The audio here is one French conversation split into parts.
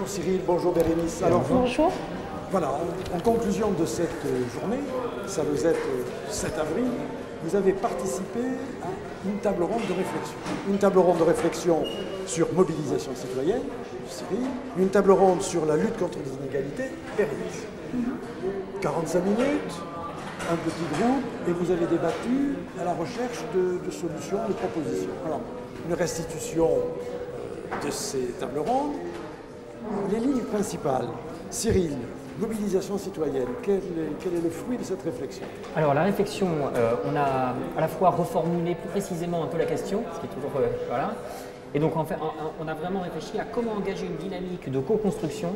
bonjour Cyril, bonjour Bérénice. Alors, bonjour. Voilà, en conclusion de cette journée, ça vous êtes 7 avril, vous avez participé à une table ronde de réflexion. Une table ronde de réflexion sur mobilisation citoyenne, Cyril, une table ronde sur la lutte contre les inégalités, Bérénice. 45 minutes, un petit groupe, et vous avez débattu à la recherche de solutions, de propositions. Alors, une restitution de ces tables rondes. Les lignes principales. Cyril, mobilisation citoyenne, quel est le fruit de cette réflexion? Alors la réflexion, on a à la fois reformulé plus précisément un peu la question, ce qui est toujours... voilà. Et donc en fait, on a vraiment réfléchi à comment engager une dynamique de co-construction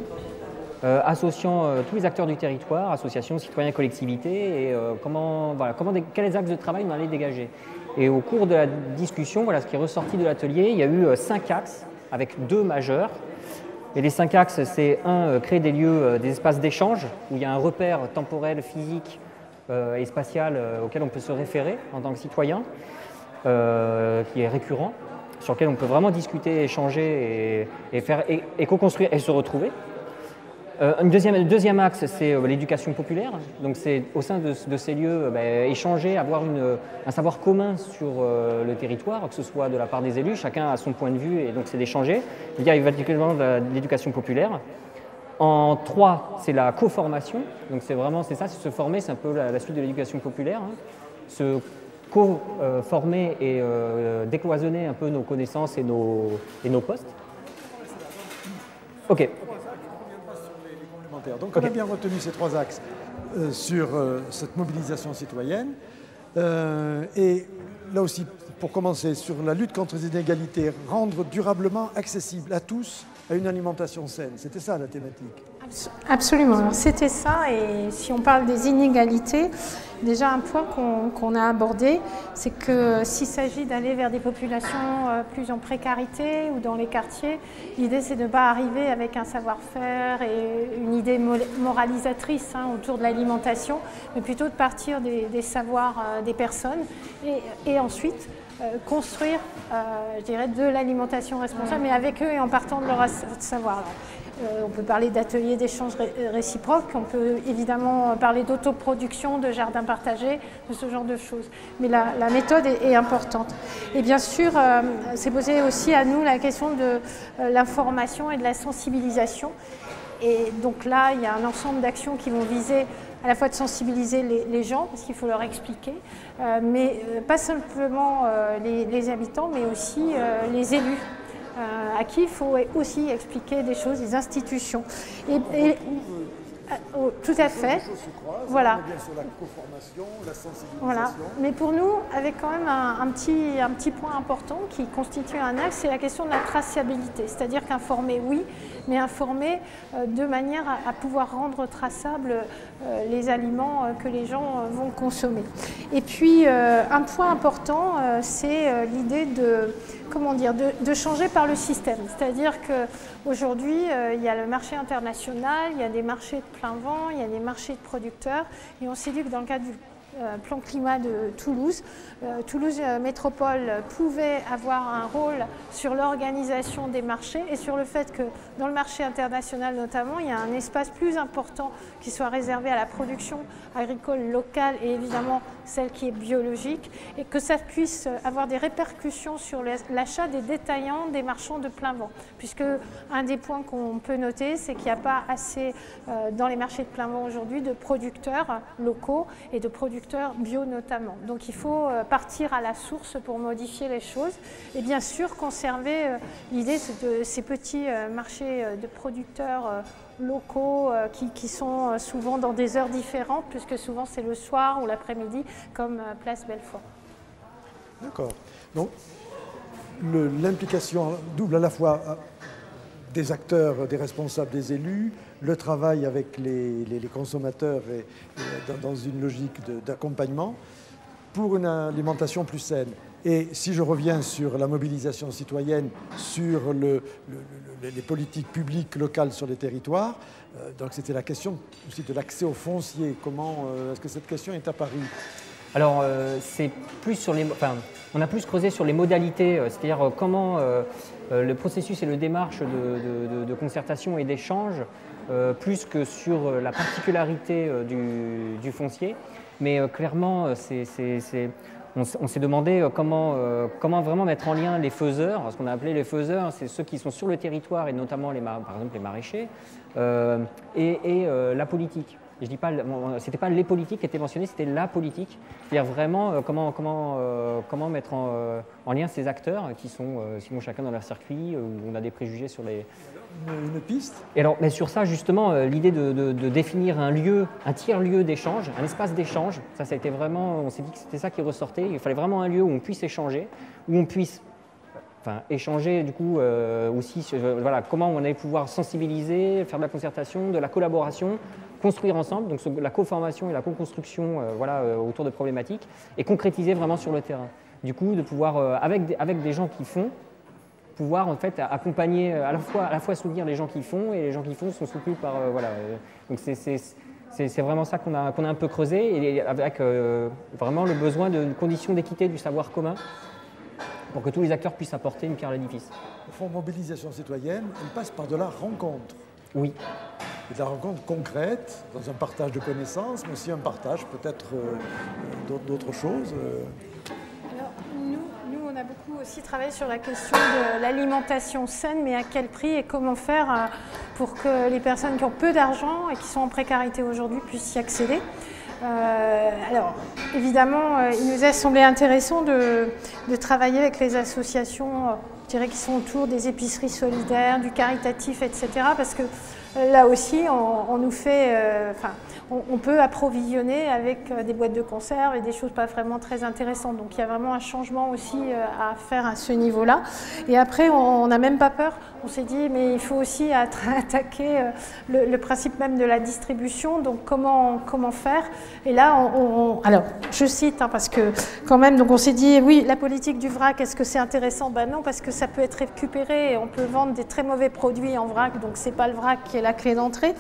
associant tous les acteurs du territoire, associations, citoyens, collectivités, et quels axes de travail on allait dégager. Et au cours de la discussion, voilà, ce qui est ressorti de l'atelier, il y a eu 5 axes avec 2 majeurs. Et les 5 axes, c'est créer des lieux, des espaces d'échange, où il y a un repère temporel, physique et spatial auquel on peut se référer en tant que citoyen, qui est récurrent, sur lequel on peut vraiment discuter, échanger et co-construire et se retrouver. Le deuxième axe, c'est l'éducation populaire. Donc c'est au sein de ces lieux, échanger, avoir un savoir commun sur le territoire, que ce soit de la part des élus, chacun a son point de vue, et donc c'est d'échanger. Il y a particulièrement de l'éducation populaire. En 3, c'est la co-formation. Donc c'est ça, c'est se former, c'est un peu la suite de l'éducation populaire. Hein. Se co-former et décloisonner un peu nos connaissances et nos postes. Ok. Donc on a bien retenu ces 3 axes sur cette mobilisation citoyenne. Et là aussi, pour commencer, sur la lutte contre les inégalités, rendre durablement accessible à tous à une alimentation saine. C'était ça la thématique. Absolument. Alors c'était ça, et si on parle des inégalités, déjà un point qu'on a abordé, c'est que s'il s'agit d'aller vers des populations plus en précarité ou dans les quartiers, l'idée c'est de ne pas arriver avec un savoir-faire et une idée moralisatrice autour de l'alimentation, mais plutôt de partir des savoirs des personnes et ensuite construire, je dirais, de l'alimentation responsable, mais avec eux et en partant de leur savoir. On peut parler d'ateliers d'échange réciproques, on peut évidemment parler d'autoproduction, de jardins partagés, de ce genre de choses. Mais la méthode est importante. Et bien sûr, c'est posé aussi à nous la question de l'information et de la sensibilisation. Et donc là, il y a un ensemble d'actions qui vont viser à la fois de sensibiliser les gens, parce qu'il faut leur expliquer, mais pas simplement les habitants, mais aussi les élus. À qui il faut aussi expliquer des choses, des institutions. Tout à fait. Voilà. La co-formation, la sensibilisation. Voilà. Mais pour nous, avec quand même un petit point important qui constitue un axe, c'est la question de la traçabilité. C'est-à-dire qu'informer, oui, mais informer de manière à pouvoir rendre traçables les aliments que les gens vont consommer. Et puis, un point important, c'est l'idée de changer par le système. C'est-à-dire qu'aujourd'hui, il y a le marché international, il y a des marchés de plein vent, il y a des marchés de producteurs, et on s'est dit que dans le cadre du plan climat de Toulouse, Toulouse Métropole pouvait avoir un rôle sur l'organisation des marchés et sur le fait que dans le marché international notamment, il y a un espace plus important qui soit réservé à la production agricole locale et évidemment celle qui est biologique, et que ça puisse avoir des répercussions sur l'achat des détaillants des marchands de plein vent. Puisque un des points qu'on peut noter, c'est qu'il n'y a pas assez dans les marchés de plein vent aujourd'hui de producteurs locaux et de producteurs bio notamment. Donc il faut partir à la source pour modifier les choses et bien sûr conserver l'idée de ces petits marchés de producteurs locaux qui sont souvent dans des heures différentes, puisque souvent c'est le soir ou l'après-midi, comme Place Belfort. D'accord. Donc l'implication double à la fois des acteurs, des responsables, des élus, le travail avec les consommateurs et dans une logique d'accompagnement pour une alimentation plus saine. Et si je reviens sur la mobilisation citoyenne, sur les politiques publiques locales sur les territoires, donc c'était la question aussi de l'accès au foncier. Comment est-ce que cette question est apparue? Alors, c'est plus sur les, enfin, on a plus creusé sur les modalités, c'est-à-dire comment le processus et le démarche de concertation et d'échange, plus que sur la particularité du foncier. Mais clairement, on s'est demandé comment vraiment mettre en lien les faiseurs. Ce qu'on a appelé les faiseurs, c'est ceux qui sont sur le territoire, et notamment par exemple les maraîchers, et la politique. Et je dis pas, c'était pas les politiques qui étaient mentionnés, c'était la politique. C'est-à-dire vraiment comment mettre en lien ces acteurs qui sont sinon chacun dans leur circuit, où on a des préjugés sur les... Une piste. Et alors, mais sur ça, justement, l'idée de définir un lieu, un tiers-lieu d'échange, un espace d'échange, ça a été vraiment, on s'est dit que c'était ça qui ressortait. Il fallait vraiment un lieu où on puisse échanger, où on puisse échanger du coup aussi, voilà, comment on allait pouvoir sensibiliser, faire de la concertation, de la collaboration, construire ensemble, donc la co-formation et la co-construction autour de problématiques, et concrétiser vraiment sur le terrain. Du coup, de pouvoir, avec des gens qui font, pouvoir en fait accompagner, à la fois soutenir les gens qui font, et les gens qui font sont soutenus par... Donc c'est vraiment ça qu'on a un peu creusé, et avec vraiment le besoin de conditions d'équité du savoir commun, pour que tous les acteurs puissent apporter une pierre à l'édifice. Au fond, mobilisation citoyenne, elle passe par de la rencontre. Oui. Et de la rencontre concrète, dans un partage de connaissances, mais aussi un partage peut-être d'autres choses. Alors, nous, on a beaucoup aussi travaillé sur la question de l'alimentation saine, mais à quel prix et comment faire pour que les personnes qui ont peu d'argent et qui sont en précarité aujourd'hui puissent y accéder. Alors, évidemment, il nous a semblé intéressant de travailler avec les associations, je dirais, qui sont autour des épiceries solidaires, du caritatif, etc. Parce que là aussi, on nous fait, on peut approvisionner avec des boîtes de conserve et des choses pas vraiment très intéressantes. Donc il y a vraiment un changement aussi à faire à ce niveau-là. Et après, on n'a même pas peur. On s'est dit, mais il faut aussi attaquer le principe même de la distribution. Donc comment faire? Et là, alors je cite, parce que quand même, donc on s'est dit, oui, la politique du vrac, est-ce que c'est intéressant? Ben non, parce que ça peut être récupéré et on peut vendre des très mauvais produits en vrac. Donc c'est pas le vrac qui est la clé d'entrée.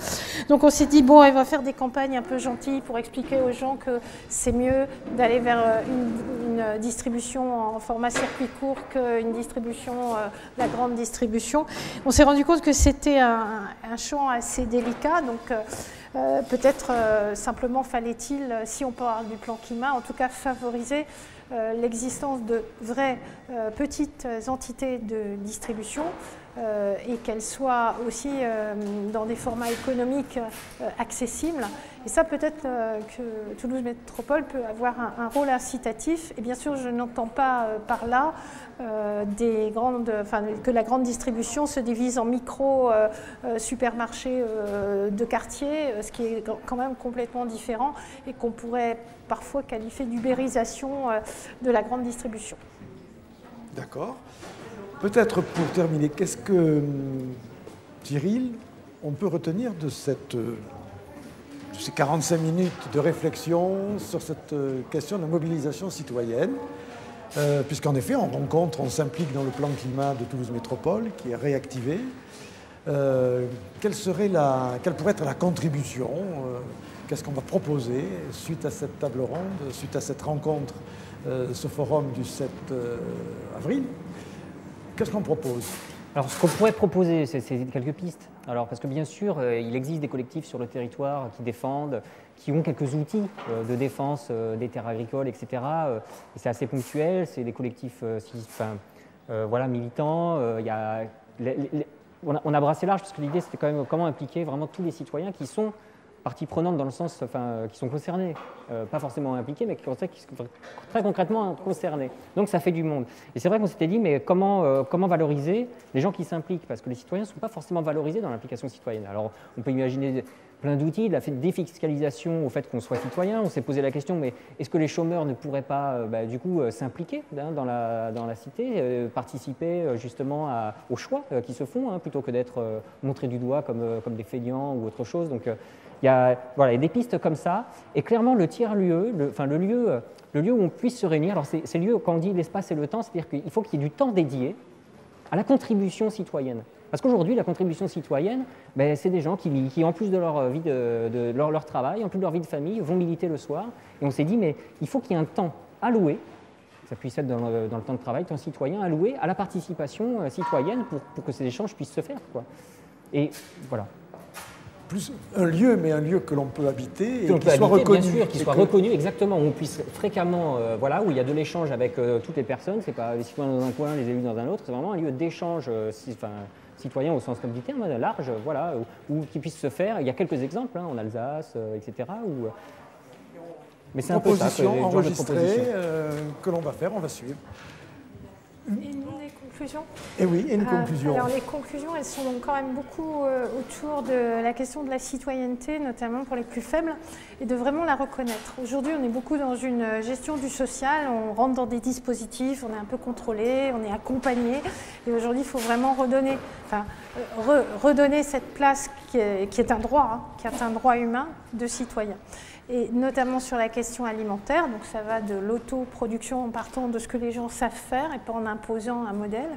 Donc on s'est dit, bon, elle va faire des campagnes un peu gentilles pour expliquer aux gens que c'est mieux d'aller vers une distribution en format circuit court qu'une distribution, la grande distribution. On s'est rendu compte que c'était un champ assez délicat, donc peut-être simplement fallait-il, si on parle du plan climat, en tout cas favoriser l'existence de vraies petites entités de distribution et qu'elles soient aussi dans des formats économiques accessibles. Et ça, peut-être que Toulouse Métropole peut avoir un rôle incitatif. Et bien sûr, je n'entends pas par là que la grande distribution se divise en micro-supermarchés de quartier, ce qui est quand même complètement différent et qu'on pourrait parfois qualifier d'ubérisation de la grande distribution. D'accord. Peut-être pour terminer, qu'est-ce que, Cyril, on peut retenir de ces 45 minutes de réflexion sur cette question de la mobilisation citoyenne, puisqu'en effet, on s'implique dans le plan climat de Toulouse Métropole, qui est réactivé. Quelle pourrait être la contribution? Qu'est-ce qu'on va proposer suite à cette table ronde, suite à cette rencontre, ce forum du 7 avril? Qu'est-ce qu'on propose? Alors, ce qu'on pourrait proposer, c'est quelques pistes. Alors, parce que bien sûr, il existe des collectifs sur le territoire qui défendent, qui ont quelques outils de défense des terres agricoles, etc. Et c'est assez ponctuel, c'est des collectifs militants. On a brassé large parce que l'idée, c'était quand même comment impliquer vraiment tous les citoyens qui sont partie prenante dans le sens, qui sont concernés, pas forcément impliqués, mais qui sont très concrètement concernés. Donc ça fait du monde. Et c'est vrai qu'on s'était dit, mais comment valoriser les gens qui s'impliquent? Parce que les citoyens ne sont pas forcément valorisés dans l'implication citoyenne. Alors on peut imaginer plein d'outils, de la défiscalisation au fait qu'on soit citoyen. On s'est posé la question, mais est-ce que les chômeurs ne pourraient pas s'impliquer dans la cité, participer justement aux choix qui se font, plutôt que d'être montrés du doigt comme des feignants ou autre chose. Donc il y a des pistes comme ça, et clairement le tiers-lieu, le lieu où on puisse se réunir, alors c'est lieu, quand on dit l'espace et le temps, c'est-à-dire qu'il faut qu'il y ait du temps dédié à la contribution citoyenne. Parce qu'aujourd'hui, la contribution citoyenne, ben, c'est des gens qui, en plus de leur vie de leur travail, en plus de leur vie de famille, vont militer le soir. Et on s'est dit, mais il faut qu'il y ait un temps alloué, ça puisse être dans le temps de travail, temps citoyen, alloué à la participation citoyenne pour que ces échanges puissent se faire, quoi. Et voilà. Plus un lieu, mais un lieu que l'on peut habiter et qui soit reconnu. Bien sûr, qui soit reconnu, exactement, où on puisse fréquemment, voilà, où il y a de l'échange avec toutes les personnes, c'est pas les citoyens dans un coin, les élus dans un autre, c'est vraiment un lieu d'échange citoyen au sens comme du terme, large, voilà, où qui puisse se faire. Il y a quelques exemples, hein, en Alsace, etc. Mais c'est un peu ça, proposition enregistrée que l'on va faire, on va suivre. Et les conclusions? Et oui, et une conclusion. Alors les conclusions, elles sont quand même beaucoup autour de la question de la citoyenneté, notamment pour les plus faibles, et de vraiment la reconnaître. Aujourd'hui, on est beaucoup dans une gestion du social, on rentre dans des dispositifs, on est un peu contrôlé, on est accompagné, et aujourd'hui, il faut vraiment redonner, redonner cette place qui est un droit, hein, qui est un droit humain de citoyen. Et notamment sur la question alimentaire, donc ça va de l'autoproduction en partant de ce que les gens savent faire et pas en imposant un modèle.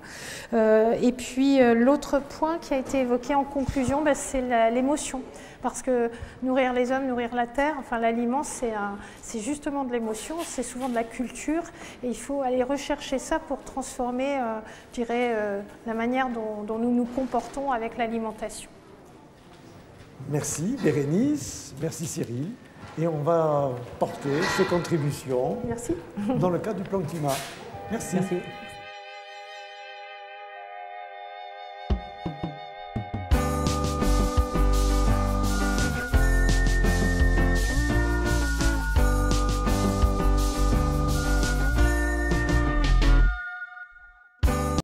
Et puis l'autre point qui a été évoqué en conclusion, c'est l'émotion. Parce que nourrir les hommes, nourrir la terre, enfin l'aliment, c'est justement de l'émotion, c'est souvent de la culture, et il faut aller rechercher ça pour transformer, je dirais, la manière dont nous nous comportons avec l'alimentation. Merci Bérénice, merci Cyril. Et on va porter ces contributions dans le cadre du plan climat. Merci. Merci.